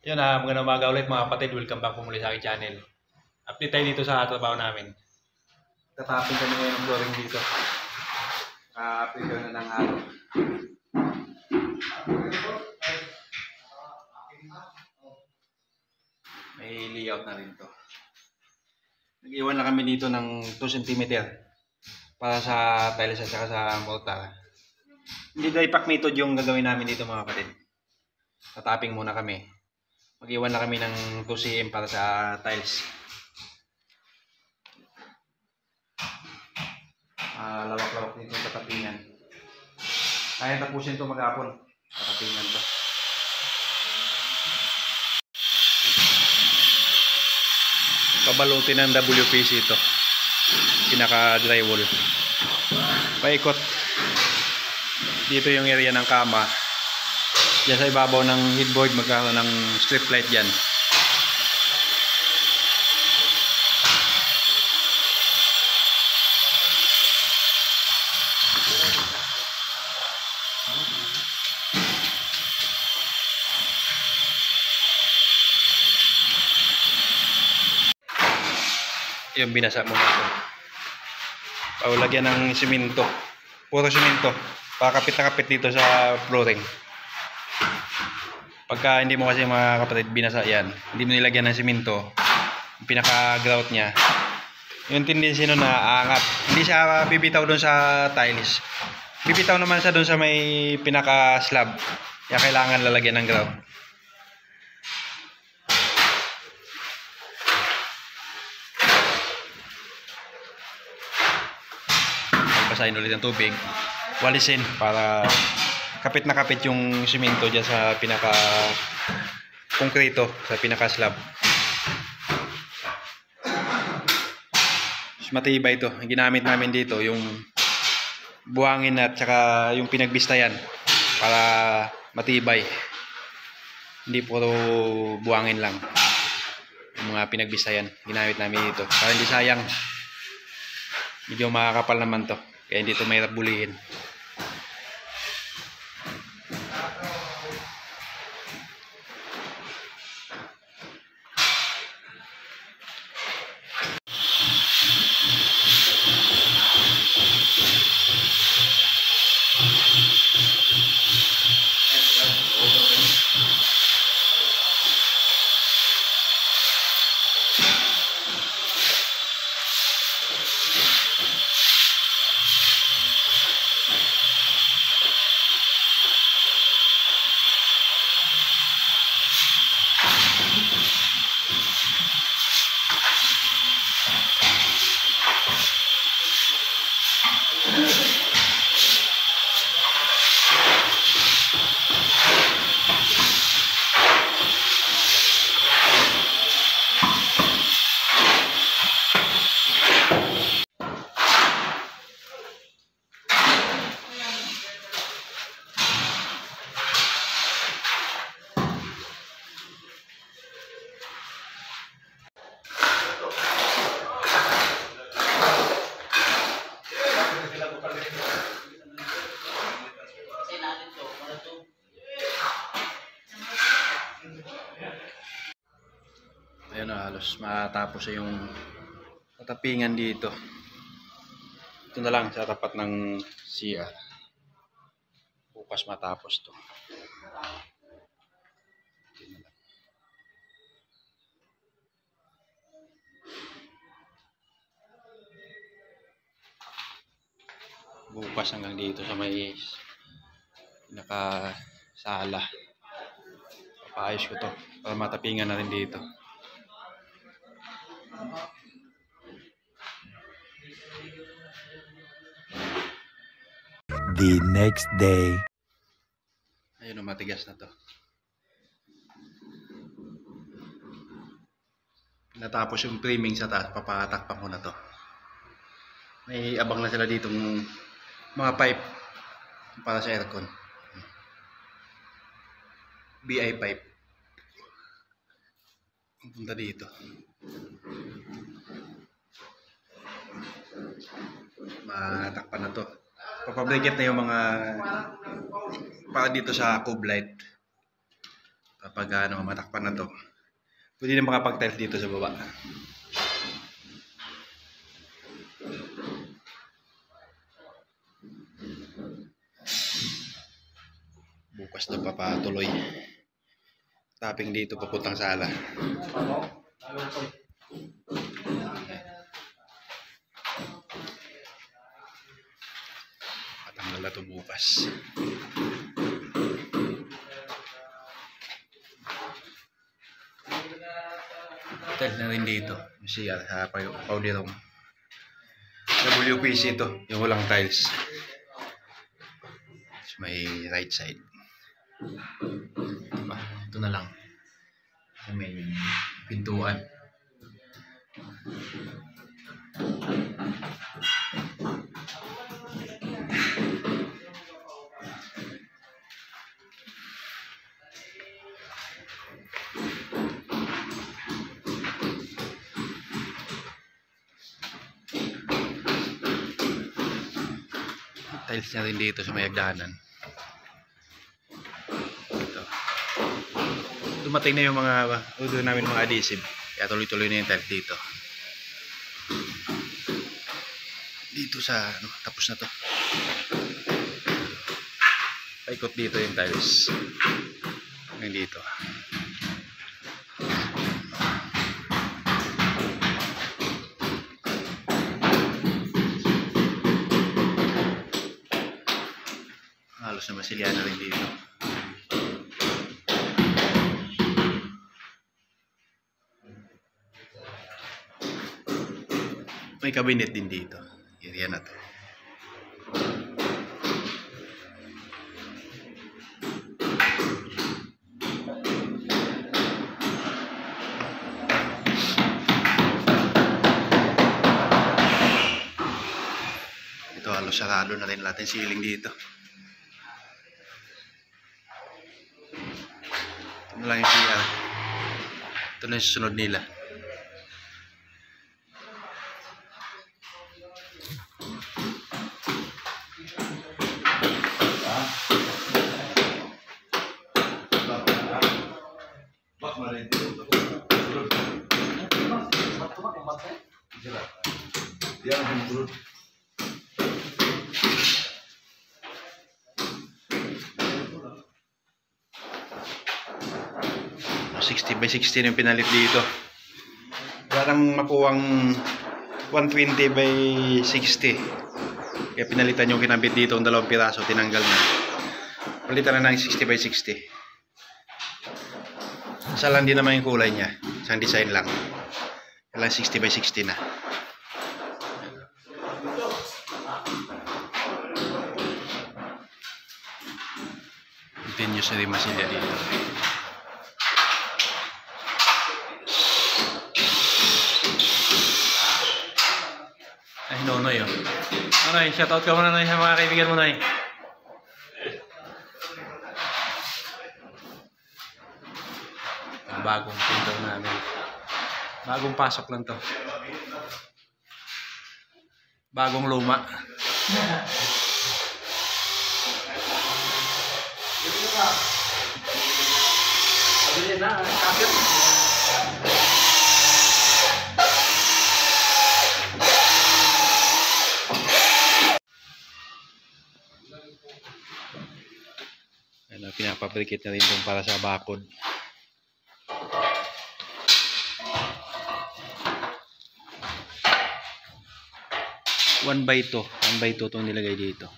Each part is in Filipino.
Yun magandang umaga ulit mga kapatid. Welcome back po muli sa aking channel. Update tayo dito sa trabaho namin. Tatapin kami ngayon ng flooring dito. Update na ng araw. May layout na rin to. Nag-iwan na kami dito ng 2 cm para sa tiles at saka sa mortar. Hindi dry pack method yung gagawin namin dito mga kapatid. Tataping muna kami. Mag-iwan na kami ng 2 cm para sa tiles. Lawak-lawak din itong tatapingan. Kaya tapusin ito maghapon. Tatapingan to. Babalutin ng WPC ito. Pinaka drywall. Paikot. Dito yung area ng kama. Diyan sa ibabaw ng headboard magkakaroon ng strip light dyan. Yung binasa muna ito. Paulagyan ng simento. Puro simento. Pakapit na kapit dito sa flooring. Pagka hindi mo kasi mga kapatid binasa yan, hindi mo nilagyan ng simento, yung pinaka-grout niya, yung tendency nun na aangat. Hindi siya bibitaw doon sa tiles. Bibitaw naman siya doon sa may pinaka-slab. Kaya kailangan lalagyan ng grout. Basahin ulit ng tubig, walisin para kapit na kapit yung simento dyan sa pinaka konkreto, sa pinaka slab. Matibay ito. Ang ginamit namin dito yung buhangin at saka yung pinagbistayan para matibay. Hindi puro buhangin lang. Yung mga pinagbistayan ginamit namin dito para hindi sayang. Medyo makakapal naman to. Kaya hindi ito mahirap bulihin. Ayun na, halos matapos yung tatapingan dito. Ito na lang sa tapat ng CR. Bukas matapos to. Bukas hanggang dito sa may pinaka-sala. Papaayos ko to para matapingan na rin dito. The next day. Ayun, matigas na to. Natapos yung framing sa taas, papatakpan ko na to. May abang na sila dito ng mga pipe para sa aircon. BI pipe. Punta dito. Matakpan na to. Papabrigate na yung mga para dito sa cube light. Kapag matakpan na to, pwede na makapag-tiles dito sa baba. Bukas na papatuloy. Tapping dito papuntang sala. Patanggal na to bukas. Tiles na rin dito. CR sa powder room. WPC ito, yung walang tiles. May right side. Ito na lang. May pintuan. Tiles na rin dito sa may hagdanan. Ito. Dumating na yung mga order namin mga adhesive. Kaya tuloy-tuloy na yung tiles dito. Dito sa tapos na to. Paikot dito yung tiles. Hanggang dito. Halos na masilya na rin dito. May cabinet din dito. Area na to. Ito halos sarado na rin lahat ng ceiling dito. Ito na lang yung CR. Ito na yung susunod nila. So, 60 by 60 yung pinalit dito. Wala nang makuwang 120 by 60. Kaya pinalitan yung kinabit dito ang dalawang piraso, tinanggal na. Palitan na ng 60 by 60. Isa lang din naman yung kulay niya. Isang design lang. Kailang 60 by 60 na. Continuous na rin masilya dito. Ay, Nonoy oh. Nonoy, shoutout ka muna Noy sa mga kaibigan mo Noy. Bagong printer namin. Bagong pasok lang to. Bagong luma. Ano, pinapabrikit na rin doon para sa bakod. One by 2 itong nilagay dito.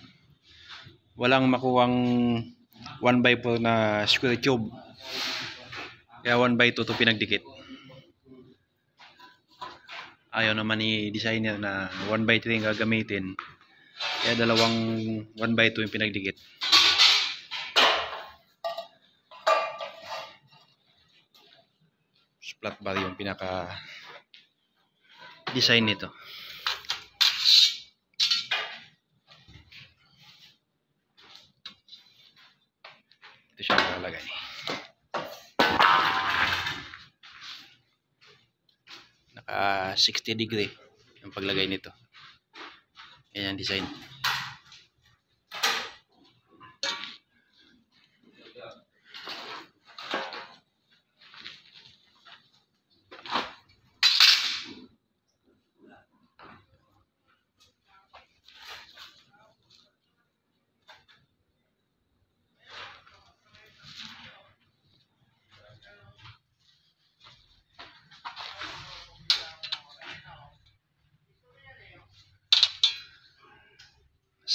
Walang makuwang 1 by 4 na square tube. Kaya 1 by 2 ito pinagdikit. Ayaw naman ni designer na 1 by 3 ang gagamitin. Kaya dalawang 1 by 2 yung pinagdikit. Flat bar yung pinaka design nito. Ito siya nakalagay. Naka 60 degree yung paglagay nito. Yan ang design.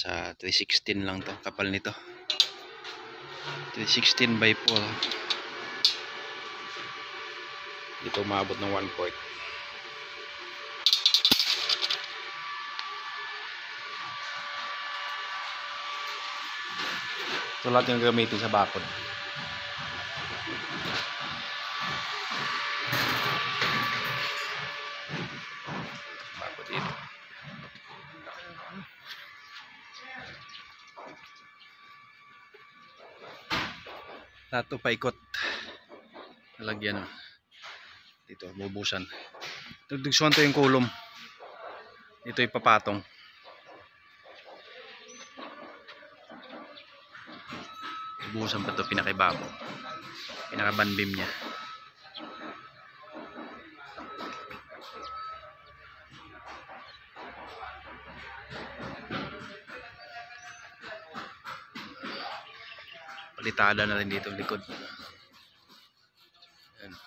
nasa 316 lang to, kapal nito. 316 by 4. Dito umabot ng 1/4. Ito lahat yung gamitin sa bakod. Bakod dito. Lahat ito paikot. Lalagyan. Dito, bubusan. Dugdugsuan to yung kulom. Ito ipapatong. Bubusan pa ito pinakaibabaw. Pinaka-banbim niya. Palitada na rin dito likod. Ayan.